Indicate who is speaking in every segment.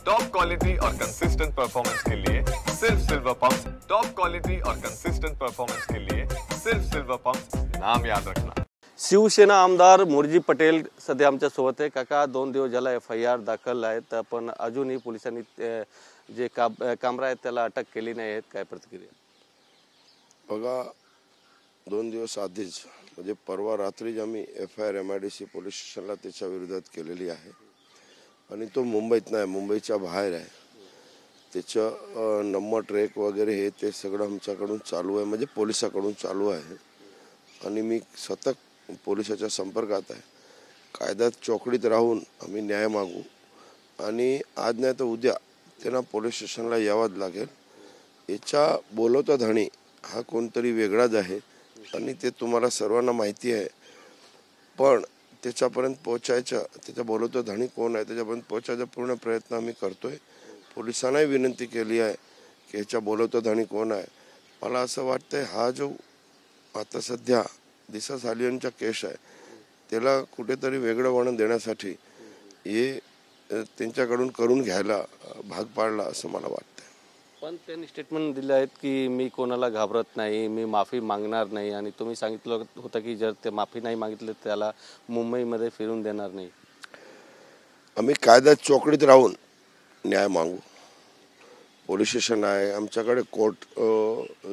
Speaker 1: Top quality और consistent performance के लिए सिर्फ सिल्वर पंप्स। टॉप क्वालिटी और कंसिस्टेंट परफॉर्मेंस के लिए सिर्फ सिल्वर पंप्स, नाम याद रखना।
Speaker 2: शिवसेना आमदार मोरजी पटेल सध्या आमच्या सोबत आहे। काका 2 दिवस झाला FIR दाखल आहेत, पण अजूनही पोलिसांनी जे कामरा आहेत त्याला अटक केली नाही आहे। काय प्रतिक्रिया?
Speaker 3: बघा, 2 दिवस आधीच म्हणजे परवा रात्री आम्ही FIR MIDC पोलीस स्टेशनला त्याच्या विरोधात केलेली आहे आणि तो मुंबईत नाही, मुंबईच्या बाहेर आहे। त्याचं नंबर ट्रॅक वगैरे हे ते सगळं आमच्याकडून चालू आहे, म्हणजे पोलिसांकडून चालू आहे आणि मी सतत पोलिसाच्या संपर्कात आहे। कायद्यात चौकडीत राहून आम्ही न्याय मागू आणि आज नाही तर उद्या त्यांना पोलीस स्टेशनला यावंच लागेल। याच्या बोलवता धणी हा कोणतरी वेगळाच आहे आणि ते तुम्हाला सर्वांना माहिती आहे, पण त्याच्यापर्यंत पोहोचायचं, त्याच्या बोलवता धणी कोण आहे त्याच्यापर्यंत पोहोचायचा पूर्ण प्रयत्न आम्ही करतोय। पोलिसांनाही विनंती केली आहे की ह्याच्या बोलवता धणी कोण आहे। मला असं वाटतंय हा जो आता सध्या दिशा सालियनचा केस आहे त्याला कुठेतरी वेगळं वळण देण्यासाठी हे त्यांच्याकडून करून घ्यायला भाग पाडला असं मला वाटतं।
Speaker 2: पण त्यांनी स्टेटमेंट दिले आहेत की मी कोणाला घाबरत नाही, मी माफी मागणार नाही आणि तुम्ही सांगितलं होतं की जर ते माफी नाही मागितले त्याला मुंबईमध्ये फिरून देणार नाही।
Speaker 3: आम्ही कायद्यात चौकडीत राहून न्याय मागू। पोलीस स्टेशन आहे, आमच्याकडे कोर्ट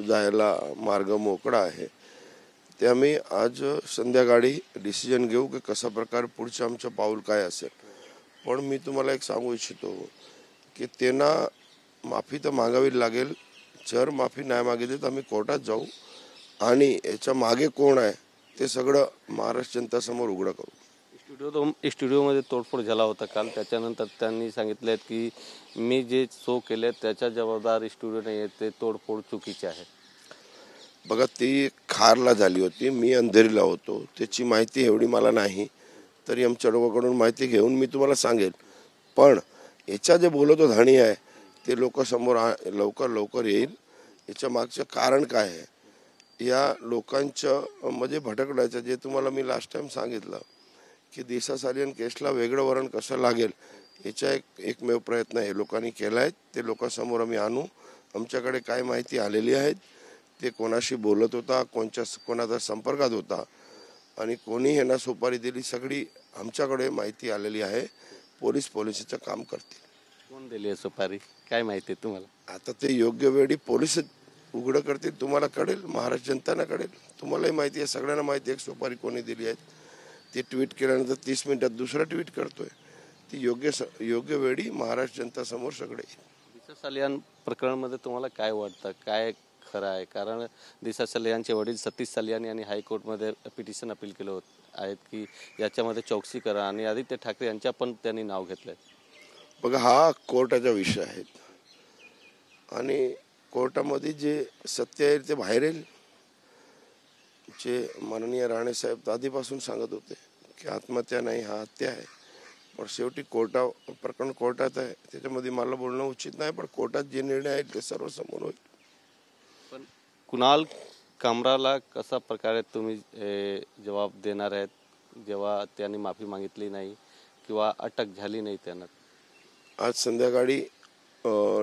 Speaker 3: जायला मार्ग मोकळा आहे। ते आम्ही आज संध्याकाळी डिसिजन घेऊ की कसा प्रकार पुढचं आमचं पाऊल काय असेल। पण मी तुम्हाला एक सांगू इच्छितो की त्यांना माफी तर मागावी लागेल। जर माफी नाही मागितली तर आम्ही कोर्टात जाऊ आणि याच्या मागे कोण आहे ते सगळं महाराष्ट्र जनतासमोर उघडं करू।
Speaker 2: स्टुडिओमध्ये तोडफोड झाला होता काल, त्याच्यानंतर त्यांनी सांगितले की मी जे शो केले त्याच्या जबाबदार स्टुडिओ नाही आहे, ते तोडफोड चुकीचे आहे।
Speaker 3: बघा, ती खारला झाली होती, मी अंधेरीला होतो, त्याची माहिती एवढी मला नाही, तरी आमच्या लोकांकडून माहिती घेऊन मी तुम्हाला सांगेल। पण याच्या जे बोलतो धणी आहे ते लोकांसमोर लवकर येईल। याच्या मागचं कारण काय आहे या लोकांच्या म्हणजे भटकण्याचं, जे तुम्हाला मी लास्ट टाइम सांगितलं की दिशा सालियन केसला वेगळं वरण कसं लागेल याचा एकमेव प्रयत्न हे लोकांनी केला आहे। ते लोकांसमोर आम्ही आणू। आमच्याकडे काय माहिती आलेली आहे, ते कोणाशी बोलत होता, कोणाचा संपर्कात होता आणि कोणी ह्यांना सुपारी दिली, सगळी आमच्याकडे माहिती आलेली आहे। पोलिसाचं काम करतील।
Speaker 2: कोण दिली आहे सुपारी काय माहिती तुम्हाला?
Speaker 3: आता ते योग्य वेळी पोलीस उघडं करतील, तुम्हाला कळेल, महाराष्ट्र जनताना कळेल, तुम्हालाही माहिती आहे, सगळ्यांना माहिती आहे सुपारी कोणी दिली आहे। ते ट्विट केल्यानंतर 30 मिनिटात दुसरा ट्विट करतोय। ती योग्य वेळी महाराष्ट्र जनतासमोर सगळे येईल।
Speaker 2: दिशा सालियन प्रकरणामध्ये तुम्हाला काय वाटतं, काय खरं आहे? कारण दिशा सालियनचे वडील सतीश सालियन यांनी हायकोर्टमध्ये पिटिशन अपील केलं आहेत की याच्यामध्ये चौकशी करा आणि आदित्य ठाकरे यांच्या पण त्यांनी नाव घेतलंय।
Speaker 3: बघा, हा कोर्टाचा विषय आहे आणि कोर्टामध्ये जे सत्य आहे ते बाहेर येईल। जे माननीय राणे साहेब आधीपासून सांगत होते की आत्महत्या नाही, हा हत्या आहे, पण शेवटी प्रकरण कोर्टात आहे, त्याच्यामध्ये मला बोलणं उचित नाही, पण कोर्टात जे निर्णय आहेत ते सर्व समोर होईल।
Speaker 2: पण कुणाल कामराला कसा प्रकारे तुम्ही जबाब देणार आहेत जेव्हा त्यांनी माफी मागितली नाही किंवा अटक झाली नाही त्यांना?
Speaker 3: आज संध्याकाळी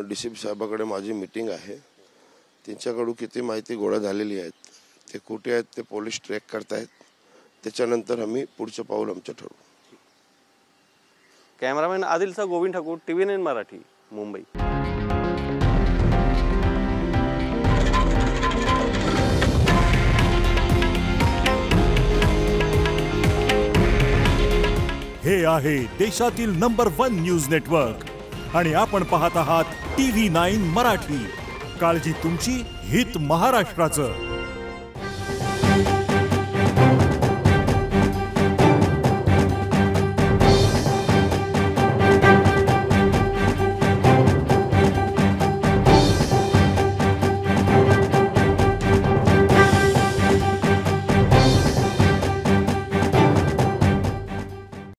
Speaker 3: DCP साहेबाकडे माझी मीटिंग आहे, त्यांच्याकडून किती माहिती गोळा झालेली आहेत, ते कुठे आहेत ते पोलीस ट्रॅक करतायत, त्याच्यानंतर आम्ही पुढचं पाऊल आमचं ठरवू।
Speaker 2: कॅमेरामॅन आदिलचा गोविंद ठाकूर, TV9 मराठी, मुंबई।
Speaker 4: हे आहे देशातील नंबर 1 न्यूज नेटवर्क आणि आपण पाहत आहात TV9 मराठी। काळजी तुमची, हित महाराष्ट्राचं।